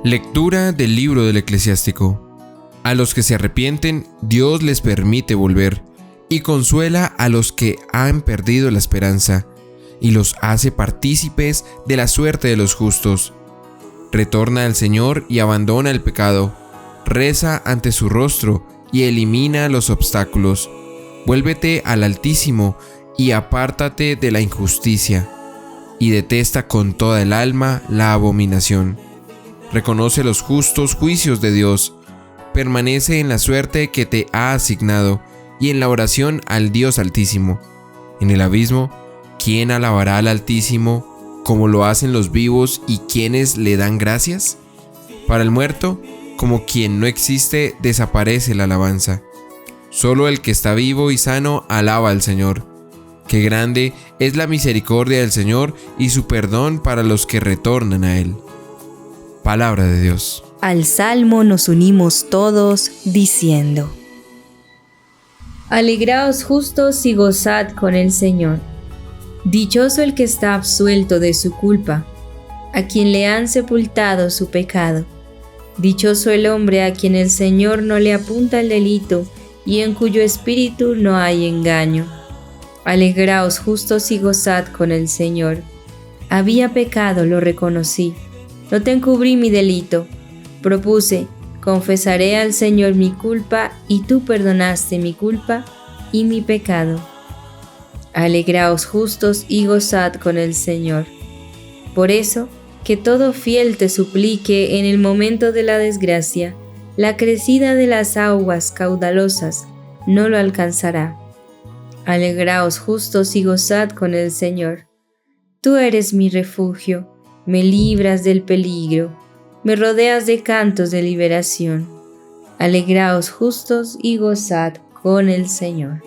Lectura del libro del Eclesiástico. A los que se arrepienten, Dios les permite volver, y consuela a los que han perdido la esperanza, y los hace partícipes de la suerte de los justos. Retorna al Señor y abandona el pecado. Reza ante su rostro y elimina los obstáculos. Vuélvete al Altísimo y apártate de la injusticia, y detesta con toda el alma la abominación. Reconoce los justos juicios de Dios. Permanece en la suerte que te ha asignado y en la oración al Dios Altísimo. En el abismo, ¿quién alabará al Altísimo como lo hacen los vivos y quienes le dan gracias? Para el muerto, como quien no existe, desaparece la alabanza. Solo el que está vivo y sano alaba al Señor. Qué grande es la misericordia del Señor y su perdón para los que retornan a Él. Palabra de Dios. Al salmo nos unimos todos diciendo: Alegraos justos y gozad con el Señor. Dichoso el que está absuelto de su culpa, a quien le han sepultado su pecado. Dichoso el hombre a quien el Señor no le apunta el delito y en cuyo espíritu no hay engaño. Alegraos justos y gozad con el Señor. Había pecado, lo reconocí. No te encubrí mi delito. Propuse, confesaré al Señor mi culpa, y tú perdonaste mi culpa y mi pecado. Alegraos justos y gozad con el Señor. Por eso, que todo fiel te suplique en el momento de la desgracia, la crecida de las aguas caudalosas no lo alcanzará. Alegraos justos y gozad con el Señor. Tú eres mi refugio, me libras del peligro, me rodeas de cantos de liberación. Alegraos justos y gozad con el Señor.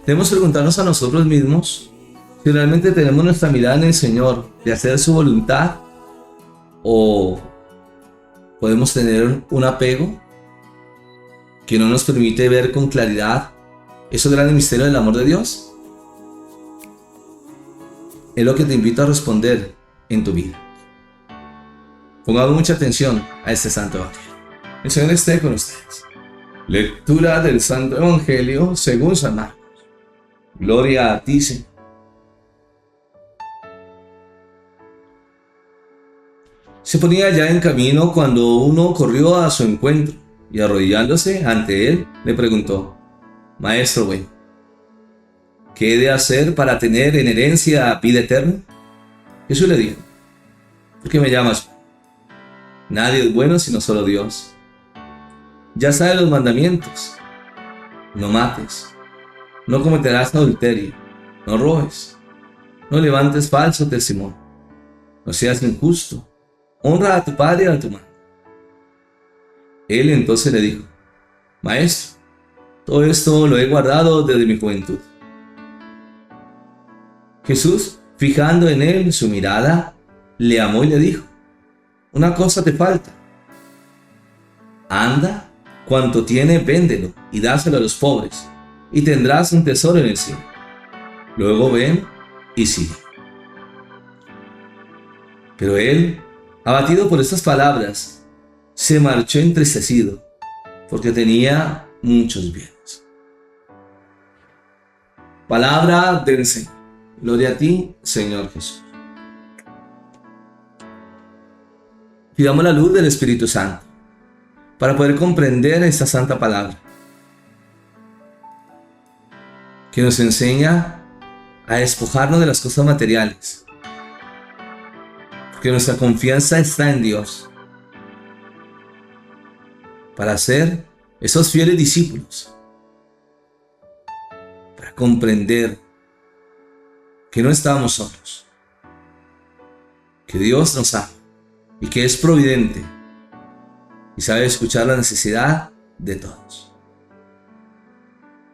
Debemos preguntarnos a nosotros mismos si realmente tenemos nuestra mirada en el Señor, de hacer su voluntad, o podemos tener un apego que no nos permite ver con claridad esos grandes misterios del amor de Dios. Es lo que te invito a responder en tu vida. Pongamos mucha atención a este santo evangelio. El Señor esté con ustedes. Lectura del santo evangelio según San Marcos. Gloria a ti, Señor. Se ponía ya en camino cuando uno corrió a su encuentro y arrodillándose ante él le preguntó: Maestro bueno, ¿qué he de hacer para tener en herencia vida eterna? Jesús le dijo: ¿por qué me llamas? Nadie es bueno sino solo Dios. Ya sabes los mandamientos: no mates, no cometerás adulterio, no robes, no levantes falso testimonio, no seas injusto, honra a tu padre y a tu madre. Él entonces le dijo: Maestro, todo esto lo he guardado desde mi juventud. Jesús, fijando en él su mirada, le amó y le dijo: una cosa te falta. Anda, cuanto tiene, véndelo y dáselo a los pobres, y tendrás un tesoro en el cielo. Luego ven y sigue. Pero él, abatido por estas palabras, se marchó entristecido, porque tenía muchos bienes. Palabra del Señor. Gloria a ti, Señor Jesús. Pidamos la luz del Espíritu Santo para poder comprender esta santa palabra, que nos enseña a despojarnos de las cosas materiales, porque nuestra confianza está en Dios, para ser esos fieles discípulos, para comprender que no estamos solos, que Dios nos ama y que es providente y sabe escuchar la necesidad de todos.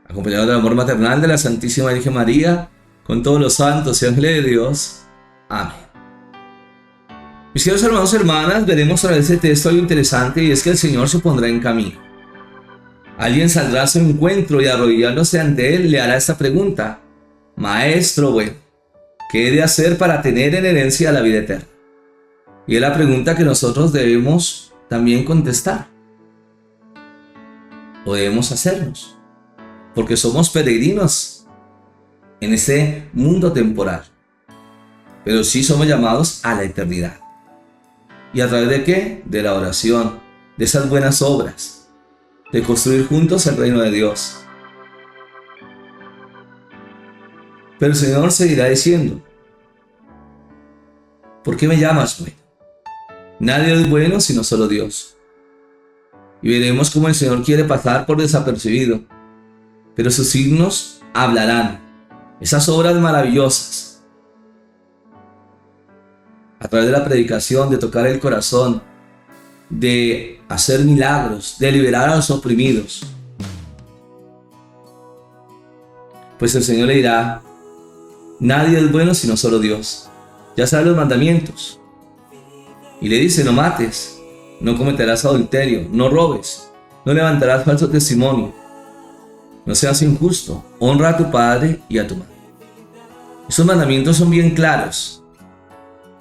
Acompañado del amor maternal de la Santísima Virgen María, con todos los santos y ángeles de Dios. Amén. Mis queridos hermanos y hermanas, veremos a través de este texto algo interesante, y es que el Señor se pondrá en camino. Alguien saldrá a su encuentro y arrodillándose ante él le hará esta pregunta: Maestro bueno, ¿qué he de hacer para tener en herencia la vida eterna? Y es la pregunta que nosotros debemos también contestar. O debemos hacernos. Porque somos peregrinos en este mundo temporal. Pero sí somos llamados a la eternidad. ¿Y a través de qué? De la oración, de esas buenas obras, de construir juntos el reino de Dios. Pero el Señor seguirá diciendo, ¿por qué me llamas bueno? Nadie es bueno sino solo Dios. Y veremos cómo el Señor quiere pasar por desapercibido, pero sus signos hablarán, esas obras maravillosas, a través de la predicación, de tocar el corazón, de hacer milagros, de liberar a los oprimidos. Pues el Señor le dirá, nadie es bueno sino solo Dios. Ya sabe los mandamientos. Y le dice, no mates, no cometerás adulterio, no robes, no levantarás falso testimonio, no seas injusto, honra a tu padre y a tu madre. Esos mandamientos son bien claros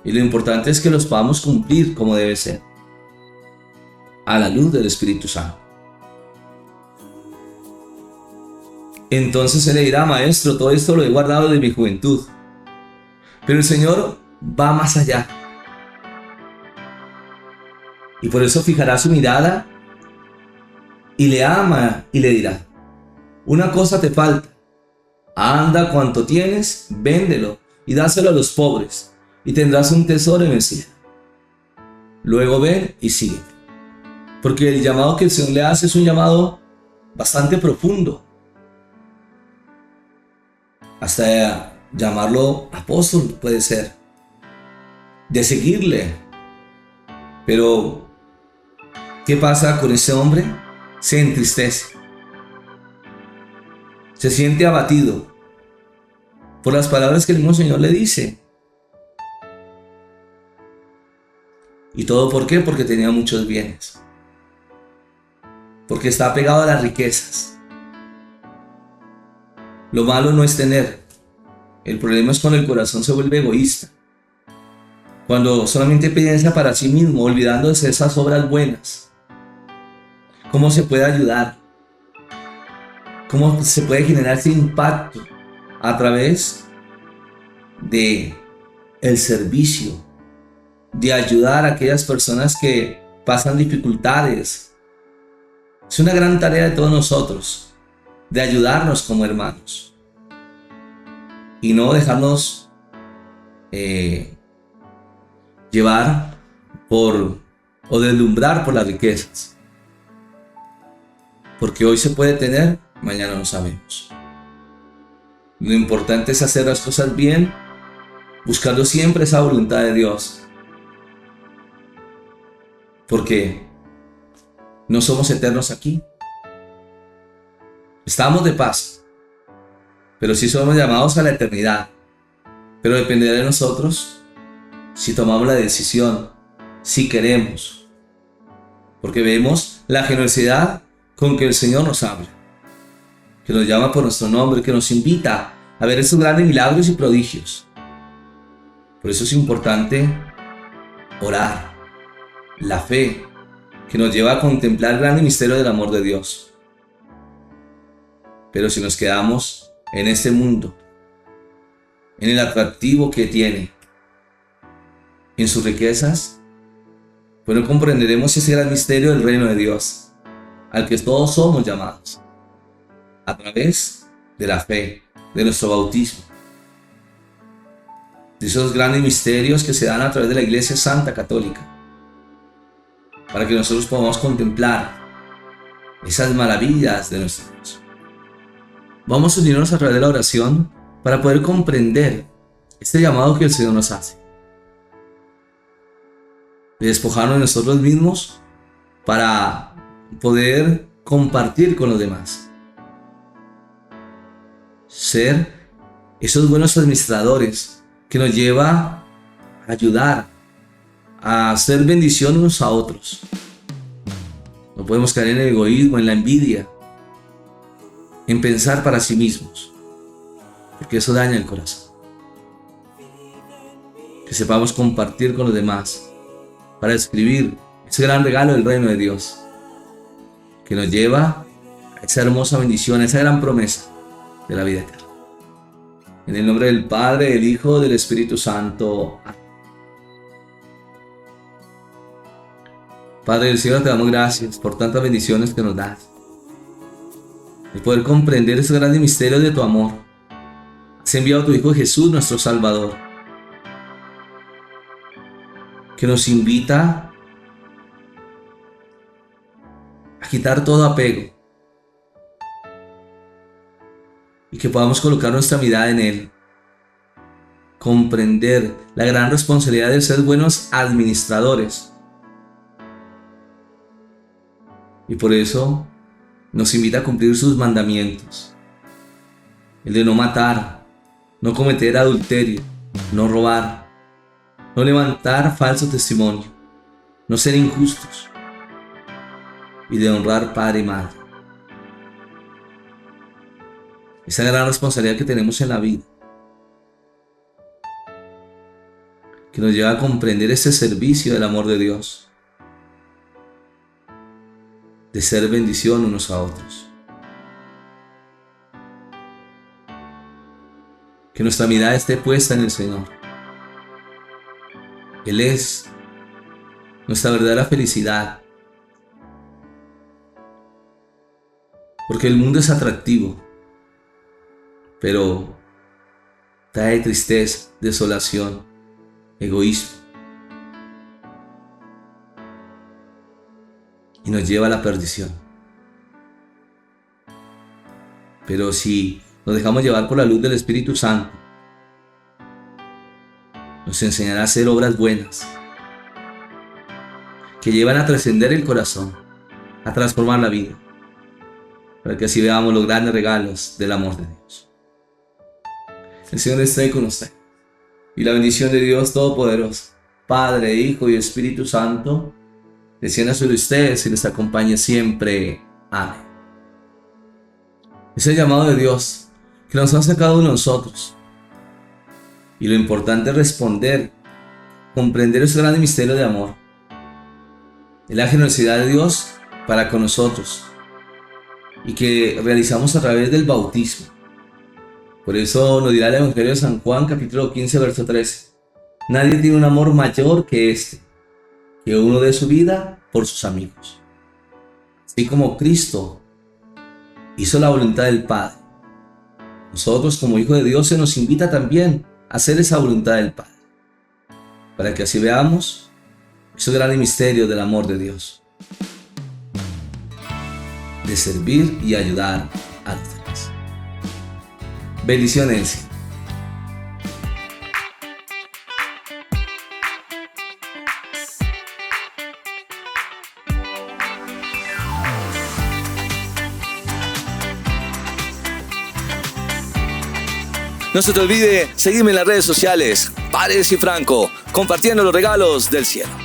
y lo importante es que los podamos cumplir como debe ser, a la luz del Espíritu Santo. Entonces él le dirá, maestro, todo esto lo he guardado de mi juventud. Pero el Señor va más allá. Y por eso fijará su mirada y le ama y le dirá, una cosa te falta, anda cuanto tienes, véndelo y dáselo a los pobres y tendrás un tesoro en el cielo. Luego ven y sigue. Porque el llamado que el Señor le hace es un llamado bastante profundo. Hasta llamarlo apóstol puede ser. De seguirle. Pero, ¿qué pasa con ese hombre? Se entristece. Se siente abatido por las palabras que el mismo Señor le dice. ¿Y todo por qué? Porque tenía muchos bienes. Porque está apegado a las riquezas. Lo malo no es tener. El problema es cuando el corazón se vuelve egoísta. Cuando solamente piensa para sí mismo, olvidándose de esas obras buenas. ¿Cómo se puede ayudar? ¿Cómo se puede generar ese impacto? A través de el servicio, de ayudar a aquellas personas que pasan dificultades. Es una gran tarea de todos nosotros, de ayudarnos como hermanos y no dejarnos llevar o deslumbrar por las riquezas, porque hoy se puede tener, mañana no sabemos. Lo importante es hacer las cosas bien, buscando siempre esa voluntad de Dios, porque no somos eternos aquí. Estamos de paso, pero sí somos llamados a la eternidad. Pero dependerá de nosotros si tomamos la decisión, si queremos, porque vemos la generosidad con que el Señor nos habla, que nos llama por nuestro nombre, que nos invita a ver esos grandes milagros y prodigios. Por eso es importante orar, la fe, que nos lleva a contemplar el gran misterio del amor de Dios. Pero si nos quedamos en este mundo, en el atractivo que tiene, en sus riquezas, pues no comprenderemos ese gran misterio del reino de Dios, al que todos somos llamados, a través de la fe, de nuestro bautismo, de esos grandes misterios que se dan a través de la Iglesia Santa Católica, para que nosotros podamos contemplar esas maravillas de nuestro Dios. Vamos a unirnos a través de la oración para poder comprender este llamado que el Señor nos hace, de despojarnos de nosotros mismos para poder compartir con los demás, ser esos buenos administradores que nos lleva a ayudar, a hacer bendición unos a otros. No podemos caer en el egoísmo, en la envidia, en pensar para sí mismos, porque eso daña el corazón. que sepamos compartir con los demás para escribir ese gran regalo del reino de Dios que nos lleva a esa hermosa bendición, a esa gran promesa de la vida eterna. En el nombre del Padre, del Hijo, del Espíritu Santo. Amén. Padre del cielo, te damos gracias por tantas bendiciones que nos das, de poder comprender ese grande misterio de tu amor. Has enviado a tu Hijo Jesús, nuestro Salvador, que nos invita a quitar todo apego y que podamos colocar nuestra mirada en Él, comprender la gran responsabilidad de ser buenos administradores. Y por eso nos invita a cumplir sus mandamientos. El de no matar, no cometer adulterio, no robar, no levantar falso testimonio, no ser injustos y de honrar padre y madre. Esa gran responsabilidad que tenemos en la vida, que nos lleva a comprender ese servicio del amor de Dios, de ser bendición unos a otros. Que nuestra mirada esté puesta en el Señor. Él es nuestra verdadera felicidad. Porque el mundo es atractivo, pero trae tristeza, desolación, egoísmo. Y nos lleva a la perdición. Pero si nos dejamos llevar por la luz del Espíritu Santo, nos enseñará a hacer obras buenas que llevan a trascender el corazón, a transformar la vida, para que así veamos los grandes regalos del amor de Dios. El Señor esté con usted, y la bendición de Dios Todopoderoso, Padre, Hijo y Espíritu Santo, descienda sobre ustedes y les acompañe siempre. Amén. Es el llamado de Dios que nos hace a cada uno de nosotros. Y lo importante es responder, comprender ese gran misterio de amor. Es la generosidad de Dios para con nosotros y que realizamos a través del bautismo. Por eso nos dirá el Evangelio de San Juan, capítulo 15, verso 13. Nadie tiene un amor mayor que este, que uno dé su vida por sus amigos. Así como Cristo hizo la voluntad del Padre, nosotros como hijos de Dios se nos invita también a hacer esa voluntad del Padre, para que así veamos ese gran misterio del amor de Dios, de servir y ayudar a los demás. Bendiciones. No se te olvide seguirme en las redes sociales, Paredes y Franco, compartiendo los regalos del cielo.